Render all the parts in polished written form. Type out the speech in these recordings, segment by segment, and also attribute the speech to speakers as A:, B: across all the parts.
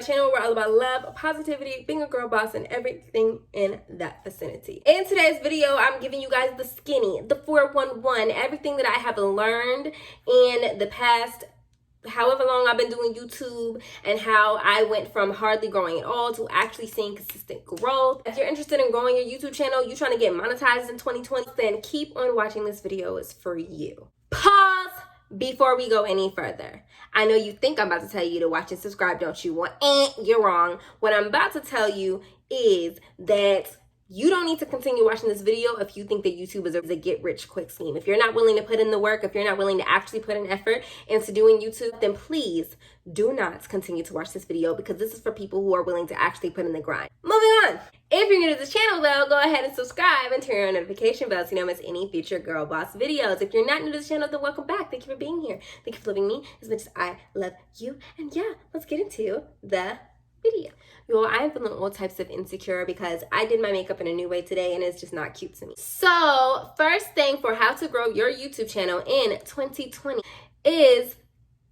A: my channel. We're all about love, positivity, being a girl boss, and everything in that vicinity. In today's video, I'm giving you guys the skinny, the 411, everything that I have learned in the past however long I've been doing YouTube, and how I went from hardly growing at all to actually seeing consistent growth. If you're interested in growing your YouTube channel, you're trying to get monetized in 2020, then keep on watching. This video is for you. Pause before we go any further. I know you think I'm about to tell you to watch and subscribe, don't you? Well, you're wrong. What I'm about to tell you is that you don't need to continue watching this video if you think that YouTube is a get-rich-quick scheme. If you're not willing to put in the work, if you're not willing to actually put an effort into doing YouTube, then please do not continue to watch this video, because this is for people who are willing to actually put in the grind. Moving on. If you're new to this channel, though, go ahead and subscribe and turn on notification bells so you don't miss any future girl boss videos. If you're not new to this channel, then welcome back. Thank you for being here. Thank you for loving me as much as I love you. And yeah, let's get into the video. Y'all, I am feeling all types of insecure because I did my makeup in a new way today and it's just not cute to me. So first thing for how to grow your YouTube channel in 2020 is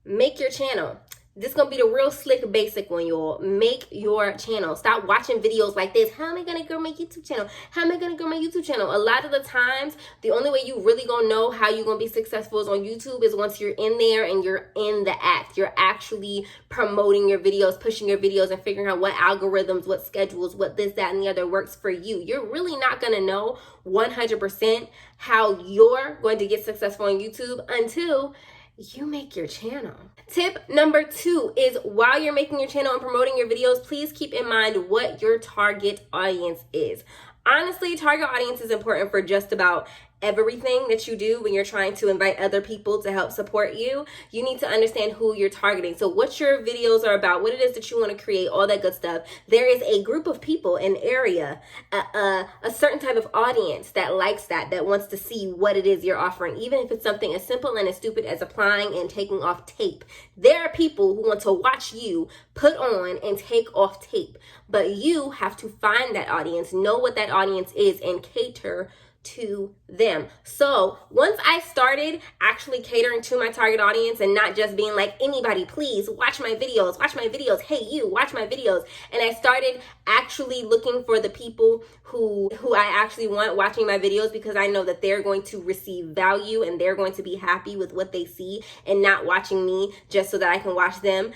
A: make your channel. This is going to be the real slick basic one, y'all. Make your channel. Stop watching videos like this. How am I going to grow my YouTube channel? How am I going to grow my YouTube channel? A lot of the times, the only way you really going to know how you're going to be successful is on YouTube is once you're in there and you're in the act. You're actually promoting your videos, pushing your videos, and figuring out what algorithms, what schedules, what this, that, and the other works for you. You're really not going to know 100% how you're going to get successful on YouTube until you make your channel. Tip number 2 is while you're making your channel and promoting your videos, please keep in mind what your target audience is. Honestly, target audience is important for just about everything that you do. When you're trying to invite other people to help support you, you need to understand who you're targeting. So what your videos are about, what it is that you want to create, all that good stuff. There is a group of people, an area, a certain type of audience that likes that wants to see what it is you're offering. Even if it's something as simple and as stupid as applying and taking off tape. There are people who want to watch you put on and take off tape. But you have to find that audience, know what that audience is, and cater to them. So once I started actually catering to my target audience and not just being like, anybody please watch my videos, hey you, watch my videos, and I started actually looking for the people who I actually want watching my videos, because I know that they're going to receive value and they're going to be happy with what they see and not watching me just so that I can watch them,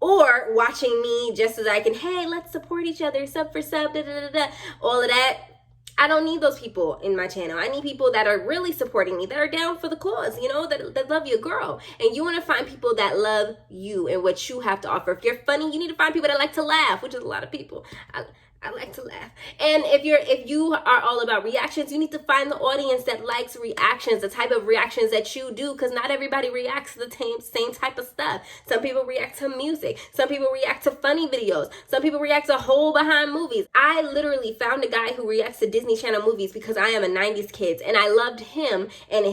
A: or watching me just so that I can, hey, let's support each other, sub for sub, da da da da, all of that. I don't need those people in my channel. I need people that are really supporting me, that are down for the cause, you know, that love your girl. And you want to find people that love you and what you have to offer. If you're funny, you need to find people that like to laugh, which is a lot of people. I like to laugh. And if you are all about reactions, you need to find the audience that likes reactions, the type of reactions that you do, because not everybody reacts to the same type of stuff. Some people react to music. Some people react to funny videos. Some people react to whole behind movies. I literally found a guy who reacts to Disney Channel movies because I am a 90s kid, and I loved him and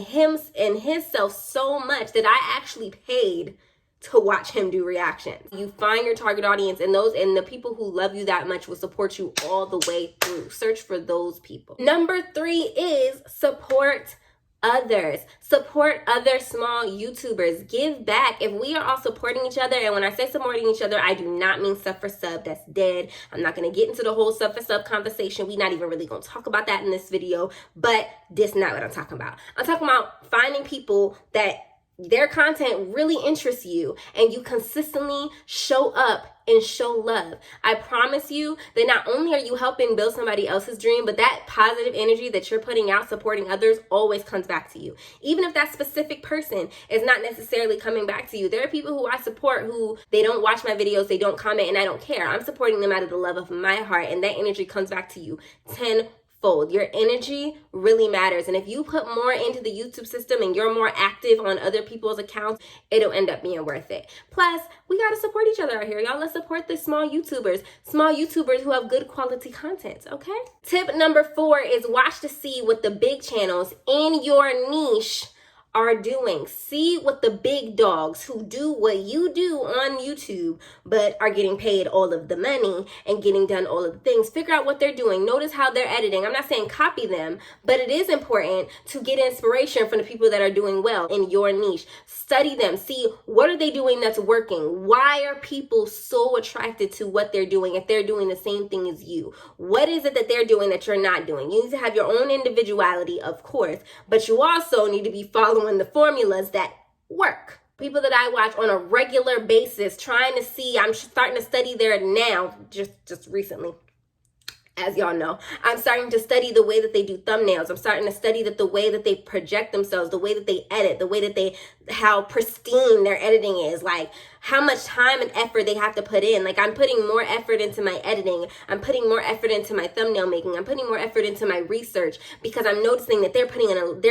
A: himself so much that I actually paid to watch him do reactions. You find your target audience, and the people who love you that much will support you all the way through. Search for those people. Number 3 is support others. Support other small YouTubers. Give back. If we are all supporting each other, and when I say supporting each other, I do not mean sub for sub. That's dead. I'm not going to get into the whole sub for sub conversation. We're not even really going to talk about that in this video, but this is not what I'm talking about. I'm talking about finding people that their content really interests you and you consistently show up and show love. I promise you that not only are you helping build somebody else's dream, but that positive energy that you're putting out, supporting others, always comes back to you. Even if that specific person is not necessarily coming back to you. There are people who I support who they don't watch my videos, they don't comment, and I don't care. I'm supporting them out of the love of my heart, and that energy comes back to you tenfold. Your energy really matters. And if you put more into the YouTube system and you're more active on other people's accounts, it'll end up being worth it. Plus, we got to support each other out here. Y'all, let's support the small YouTubers who have good quality content, okay? Tip number 4 is watch to see what the big channels in your niche are doing. See what the big dogs who do what you do on YouTube but are getting paid all of the money and getting done all of the things. Figure out what they're doing. Notice how they're editing. I'm not saying copy them, but it is important to get inspiration from the people that are doing well in your niche. Study them. See what are they doing that's working. Why are people so attracted to what they're doing if they're doing the same thing as you? What is it that they're doing that you're not doing? You need to have your own individuality, of course, but you also need to be following the formulas that work. People that I watch on a regular basis, trying to see, I'm starting to study there now, just recently. As y'all know, I'm starting to study the way that they do thumbnails. I'm starting to study that the way that they project themselves, the way that they edit, the way that how pristine their editing is, like how much time and effort they have to put in. Like, I'm putting more effort into my editing. I'm putting more effort into my thumbnail making. I'm putting more effort into my research because I'm noticing that they're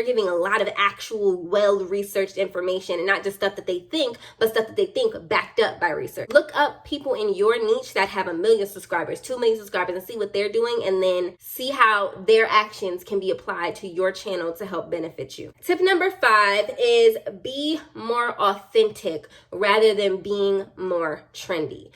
A: giving a lot of actual well-researched information and not just stuff that they think, but stuff that they think backed up by research. Look up people in your niche that have 1 million subscribers, 2 million subscribers, and see what they're doing, and then see how their actions can be applied to your channel to help benefit you. Tip number 5 is be more authentic rather than being more trendy.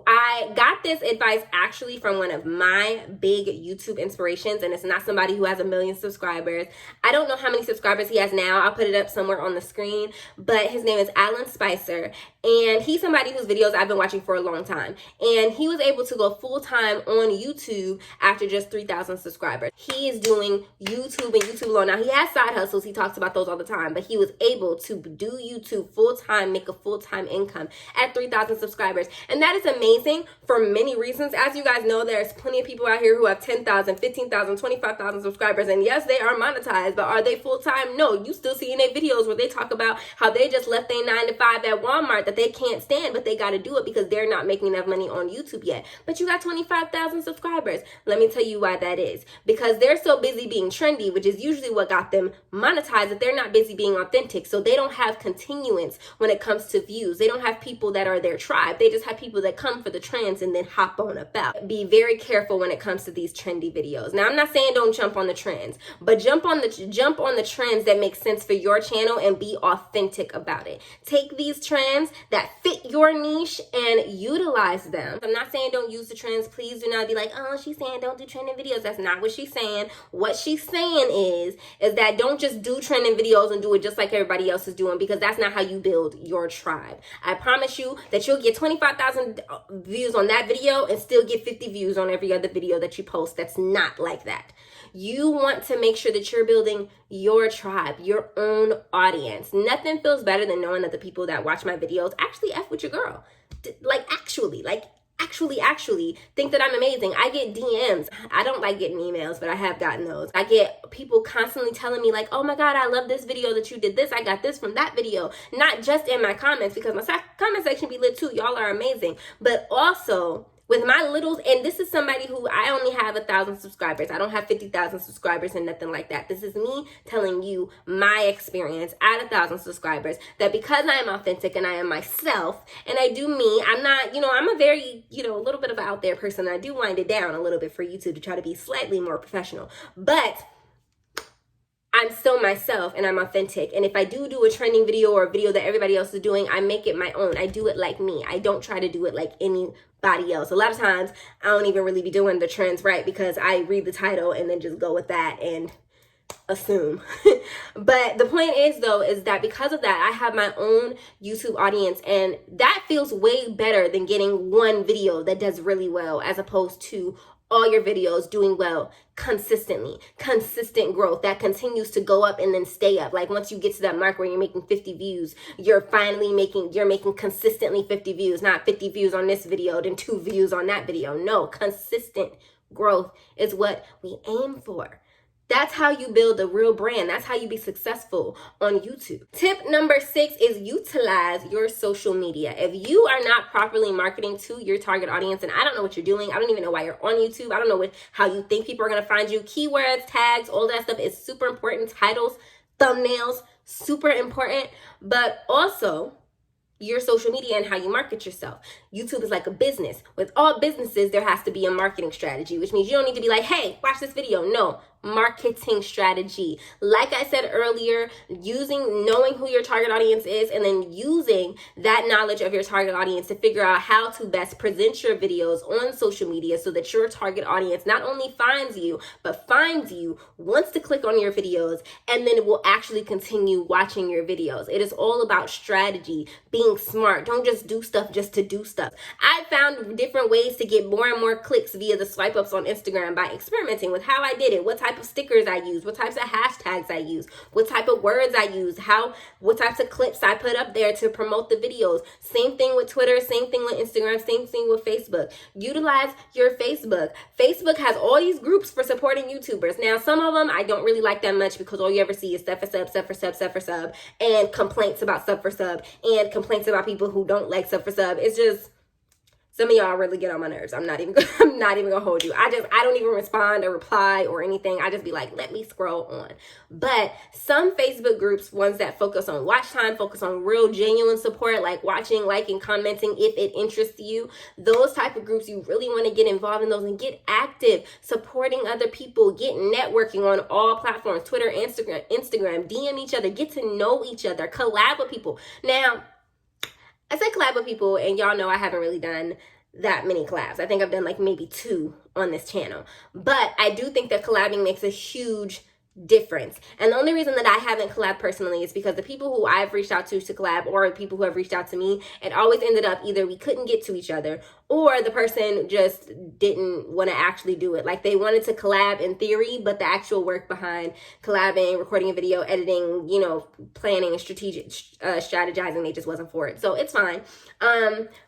A: I got this advice actually from one of my big YouTube inspirations, and it's not somebody who has 1 million subscribers. I don't know how many subscribers he has now. I'll put it up somewhere on the screen, but his name is Alan Spicer, and he's somebody whose videos I've been watching for a long time, and he was able to go full-time on YouTube after just 3,000 subscribers. He is doing YouTube and YouTube alone. Now, he has side hustles. He talks about those all the time, but he was able to do YouTube full-time, make a full-time income at 3,000 subscribers. And that is amazing for many reasons. As you guys know, there's plenty of people out here who have 10,000, 15,000, 25,000 subscribers. And yes, they are monetized, but are they full-time? No, you still see in their videos where they talk about how they just left their 9 to 5 at Walmart that they can't stand, but they got to do it because they're not making enough money on YouTube yet. But you got 25,000 subscribers. Let me tell you why that is. Because they're so busy being trendy, which is usually what got them monetized, that they're not busy being authentic. So they don't have continuance when it comes to views. They don't have people that are their tribe. They just have people that come for the trends and then hop on about. Be very careful when it comes to these trendy videos. Now, I'm not saying don't jump on the trends, but jump on the trends that make sense for your channel and be authentic about it. Take these trends that fit your niche and utilize them. I'm not saying don't use the trends. Please do not be like, oh, she's saying don't do trending videos. That's not what she's saying. What she's saying is that don't just do trending videos and do it just like everybody else is doing, because that's not how you build your tribe. I promise you that you'll get 25,000 views on that video and still get 50 views on every other video that you post. That's not like that. You want to make sure that you're building your tribe, your own audience. Nothing feels better than knowing that the people that watch my videos actually F with your girl. Actually think that I'm amazing. I get DMs. I don't like getting emails, but I have gotten those. I get people constantly telling me like, oh my God, I love this video that you did this. I got this from that video. Not just in my comments, because my comment section be lit too. Y'all are amazing. But also with my littles, and this is somebody who I only have 1,000 subscribers. I don't have 50,000 subscribers and nothing like that. This is me telling you my experience at 1,000 subscribers, that because I am authentic and I am myself and I do me, I'm not, I'm a very, a little bit of an out there person. I do wind it down a little bit for YouTube to try to be slightly more professional, but I'm still myself and I'm authentic. And if I do a trending video or a video that everybody else is doing, I make it my own. I do it like me. I don't try to do it like anybody else. A lot of times I don't even really be doing the trends right, because I read the title and then just go with that and assume. But the point is that because of that, I have my own YouTube audience, and that feels way better than getting one video that does really well as opposed to all your videos doing well consistently. Consistent growth that continues to go up and then stay up. Like once you get to that mark where you're making 50 views, you're making consistently 50 views, not 50 views on this video, then 2 views on that video. No, consistent growth is what we aim for. That's how you build a real brand. That's how you be successful on YouTube. Tip number 6 is utilize your social media. If you are not properly marketing to your target audience, and I don't know what you're doing, I don't even know why you're on YouTube, I don't know how you think people are going to find you. Keywords, tags, all that stuff is super important. Titles, thumbnails, super important. But also your social media and how you market yourself. YouTube is like a business. With all businesses, there has to be a marketing strategy, which means you don't need to be like, hey, watch this video. No, marketing strategy. Like I said earlier, knowing who your target audience is and then using that knowledge of your target audience to figure out how to best present your videos on social media so that your target audience not only finds you, but finds you, wants to click on your videos, and then will actually continue watching your videos. It is all about strategy, being smart. Don't just do stuff just to do stuff. I found different ways to get more and more clicks via the swipe ups on Instagram by experimenting with how I did it, what type of stickers I use, what types of hashtags I use, what type of words I use, what types of clips I put up there to promote the videos. Same thing with Twitter, same thing with Instagram, same thing with Facebook. Utilize your Facebook. Facebook has all these groups for supporting YouTubers. Now, some of them I don't really like that much because all you ever see is sub for sub, sub for sub, sub for sub, and complaints about sub for sub, and complaints about people who don't like sub for sub. It's just, some of y'all really get on my nerves. I'm not even gonna hold you. I don't even respond or reply or anything. I just be like, let me scroll on. But some Facebook groups, ones that focus on watch time, focus on real genuine support, like watching, liking, commenting if it interests you. Those type of groups, you really want to get involved in those and get active, supporting other people, get networking on all platforms, Twitter, Instagram, DM each other, get to know each other, collab with people. Now, I say collab with people, and y'all know I haven't really done that many collabs. I think I've done like maybe 2 on this channel. But I do think that collabing makes a huge difference. And the only reason that I haven't collabed personally is because the people who I've reached out to collab, or people who have reached out to me, it always ended up either we couldn't get to each other, or the person just didn't want to actually do it. Like, they wanted to collab in theory, but the actual work behind collabing, recording a video, editing, planning and strategizing, they just wasn't for it. So it's fine.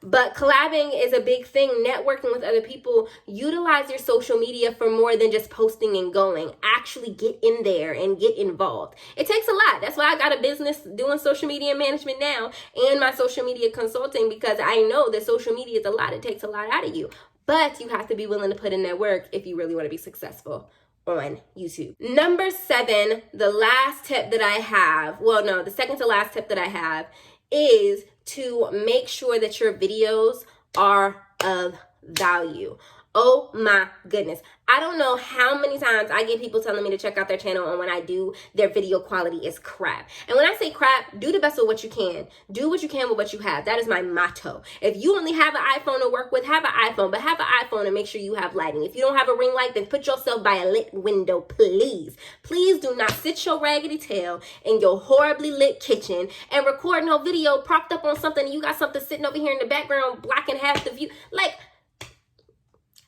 A: But collabing is a big thing. Networking with other people. Utilize your social media for more than just posting and going. Actually get in there and get involved. It takes a lot. That's why I got a business doing social media management now and my social media consulting, because I know that social media is a lot. It takes a lot out of you, but you have to be willing to put in that work if you really want to be successful on YouTube. Number 7, the last tip that I have, the second to last tip that I have is to make sure that your videos are of value. Oh my goodness. I don't know how many times I get people telling me to check out their channel, and when I do, their video quality is crap. And when I say crap, do the best with what you can. Do what you can with what you have. That is my motto. If you only have an iPhone to work with, have an iPhone, but have an iPhone and make sure you have lighting. If you don't have a ring light, then put yourself by a lit window, please. Please do not sit your raggedy tail in your horribly lit kitchen and record no video propped up on something, and you got something sitting over here in the background blocking half the view.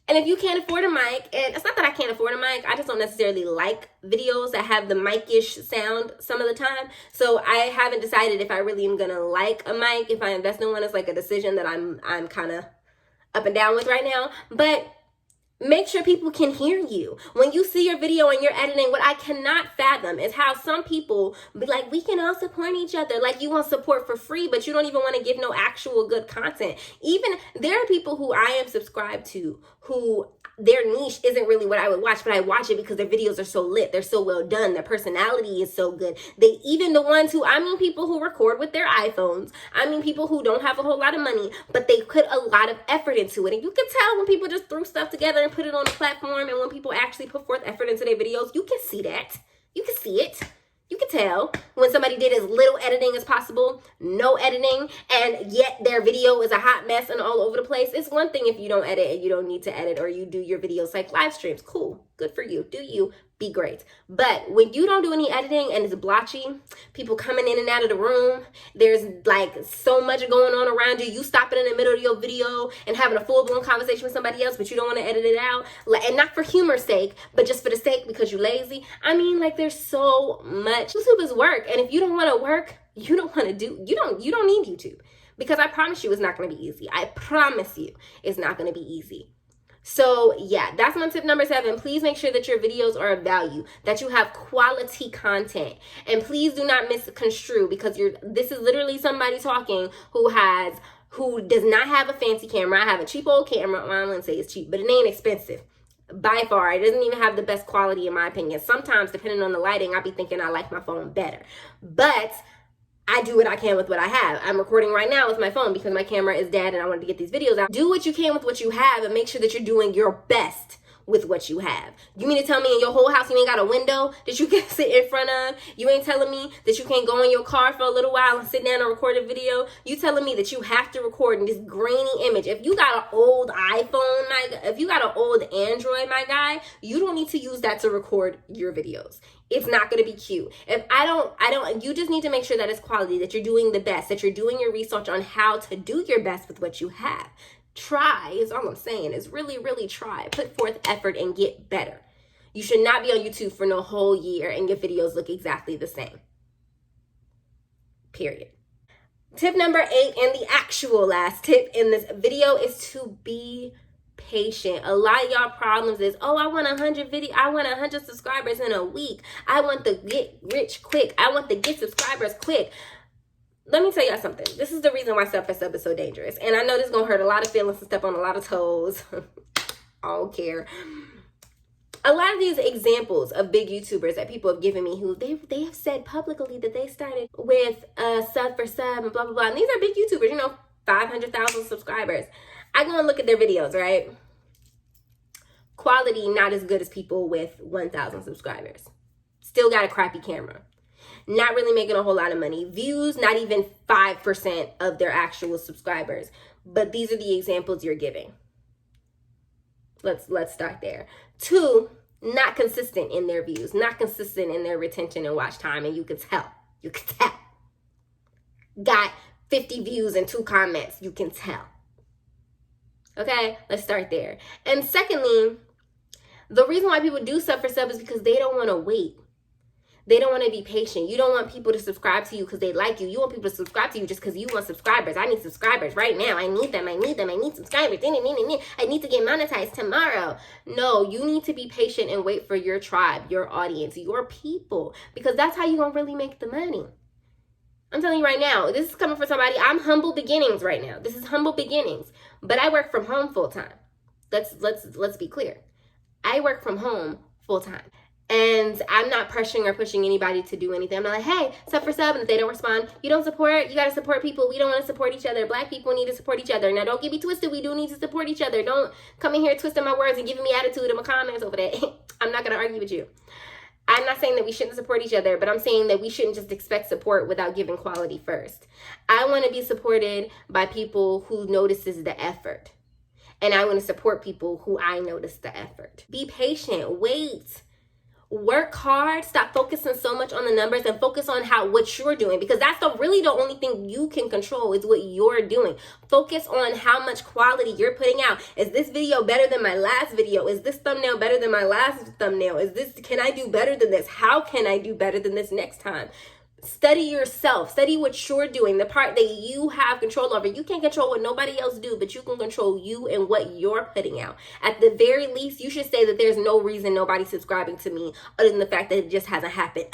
A: And if you can't afford a mic, and it's not that I can't afford a mic, I just don't necessarily like videos that have the mic-ish sound some of the time. So I haven't decided if I really am gonna like a mic. If I invest in one, it's like a decision that I'm kind of up and down with right now. But make sure people can hear you. When you see your video and you're editing, what I cannot fathom is how some people be like, we can all support each other. Like, you want support for free, but you don't even want to give no actual good content. Even there are people who I am subscribed to who their niche isn't really what I would watch, but I watch it because their videos are so lit. They're so well done. Their personality is so good. Even the ones who, people who record with their iPhones. People who don't have a whole lot of money, but they put a lot of effort into it. And you can tell when people just threw stuff together and put it on the platform, and when people actually put forth effort into their videos, you can see that. You can see it. You can tell when somebody did as little editing as possible, no editing, and yet their video is a hot mess and all over the place. It's one thing if you don't edit and you don't need to edit, or you do your videos like live streams. Cool. Good for you. Do you. Be great. But when you don't do any editing and it's blotchy, people coming in and out of the room, there's like so much going on around you. You stopping in the middle of your video and having a full-blown conversation with somebody else, but you don't want to edit it out. And not for humor's sake, but just for the sake because you're lazy. There's so much. YouTube is work. And if you don't want to work, you don't need YouTube. Because I promise you it's not going to be easy. I promise you it's not going to be easy. So yeah, that's my tip number 7. Please make sure that your videos are of value, that you have quality content. And please do not misconstrue, because this is literally somebody talking who does not have a fancy camera. I have a cheap old camera. Well, I'm going to say it's cheap, but it ain't expensive. By far, it doesn't even have the best quality in my opinion. Sometimes, depending on the lighting, I'll be thinking I like my phone better. But I do what I can with what I have. I'm recording right now with my phone because my camera is dead and I wanted to get these videos out. Do what you can with what you have and make sure that you're doing your best with what you have. You mean to tell me in your whole house you ain't got a window that you can sit in front of? You ain't telling me that you can't go in your car for a little while and sit down and record a video? You telling me that you have to record in this grainy image? If you got an old iPhone, if you got an old Android, my guy, you don't need to use that to record your videos. It's not going to be cute. If you just need to make sure that it's quality, that you're doing the best, that you're doing your research on how to do your best with what you have. Try is all I'm saying, is really, really try. Put forth effort and get better. You should not be on YouTube for no whole year and your videos look exactly the same. Period. Tip number 8, and the actual last tip in this video, is to be patient. A lot of y'all problems is, oh, I want 100 subscribers in a week. I want to get rich quick. I want to get subscribers quick. Let me tell y'all something. This is the reason why sub for sub is so dangerous. And I know this is going to hurt a lot of feelings and step on a lot of toes. I don't care. A lot of these examples of big YouTubers that people have given me, who they have said publicly that they started with sub for sub and blah, blah, blah. And these are big YouTubers, you know, 500,000 subscribers. I go and look at their videos, right? Quality not as good as people with 1,000 subscribers. Still got a crappy camera. Not really making a whole lot of money. Views, not even 5% of their actual subscribers. But these are the examples you're giving. Let's start there. 2, not consistent in their views, not consistent in their retention and watch time, and you can tell. You can tell. Got 50 views and 2 comments. You can tell. Okay, let's start there. And secondly, the reason why people do sub for sub is because they don't want to wait. They don't want to be patient. You don't want people to subscribe to you because they like you. You want people to subscribe to you just because you want subscribers. I need subscribers right now. I need them. I need them. I need subscribers. I need to get monetized tomorrow. No, you need to be patient and wait for your tribe, your audience, your people, because that's how you're going to really make the money. I'm telling you right now, this is coming from somebody. I'm humble beginnings right now. This is humble beginnings, but I work from home full time. Let's be clear. I work from home full time. And I'm not pressuring or pushing anybody to do anything. I'm not like, hey, sub for sub. And if they don't respond, you don't support. You got to support people. We don't want to support each other. Black people need to support each other. Now, don't get me twisted. We do need to support each other. Don't come in here twisting my words and giving me attitude in my comments over that. I'm not going to argue with you. I'm not saying that we shouldn't support each other, but I'm saying that we shouldn't just expect support without giving quality first. I want to be supported by people who notices the effort. And I want to support people who I notice the effort. Be patient. Wait. Work hard. Stop focusing so much on the numbers and focus on what you're doing, because that's really the only thing you can control is what you're doing. Focus on how much quality you're putting out. Is this video better than my last video? Is this thumbnail better than my last thumbnail? Can I do better than this? How can I do better than this next time? Study yourself. Study what you're doing, the part that you have control over. You can't control what nobody else do, but you can control you and what you're putting out. At the very least, you should say that there's no reason nobody's subscribing to me other than the fact that it just hasn't happened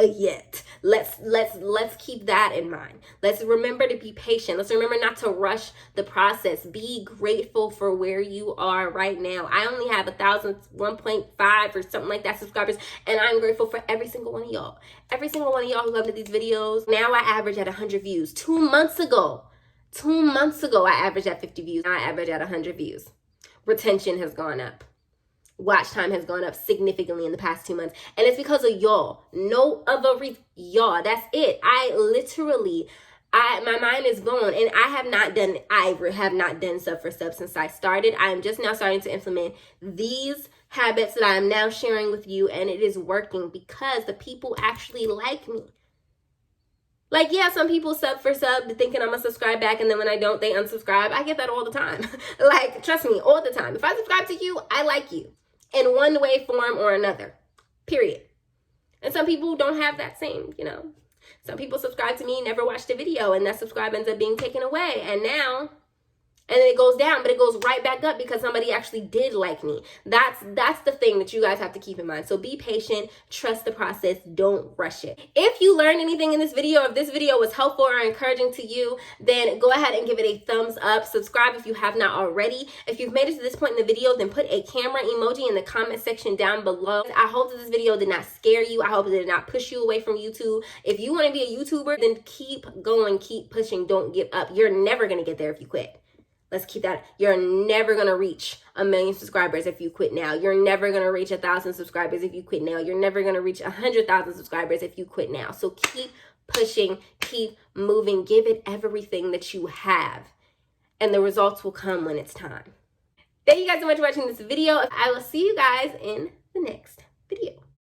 A: yet. Let's keep that in mind. Let's remember to be patient. Let's remember not to rush the process. Be grateful for where you are right now. I only have 1.5 or something like that subscribers, and I'm grateful for every single one of y'all. Every single one of y'all who love these videos. Now I average at 100 views. 2 months ago, I averaged at 50 views. Now I average at 100 views. Retention has gone up. Watch time has gone up significantly in the past 2 months. And it's because of y'all. No other reason. Y'all, that's it. My mind is blown, and I have not done sub for sub since I started. I am just now starting to implement these habits that I am now sharing with you, and it is working because the people actually like me. Like, yeah, some people sub for sub thinking I'm gonna subscribe back, and then when I don't, they unsubscribe. I get that all the time. Like, trust me, all the time. If I subscribe to you, I like you in one way, form, or another. Period. And some people don't have that same, Some people subscribe to me, never watched a video, and that subscribe ends up being taken away. And then it goes down, but it goes right back up because somebody actually did like me. That's the thing that you guys have to keep in mind. So be patient, trust the process, don't rush it. If you learned anything in this video, if this video was helpful or encouraging to you, then go ahead and give it a thumbs up. Subscribe if you have not already. If you've made it to this point in the video, then put a camera emoji in the comment section down below. I hope that this video did not scare you. I hope it did not push you away from YouTube. If you want to be a YouTuber, then keep going, keep pushing, don't give up. You're never going to get there if you quit. Let's keep that. You're never going to reach 1 million subscribers if you quit now. You're never going to reach 1,000 subscribers if you quit now. You're never going to reach 100,000 subscribers if you quit now. So keep pushing, keep moving, give it everything that you have, and the results will come when it's time. Thank you guys so much for watching this video. I will see you guys in the next video.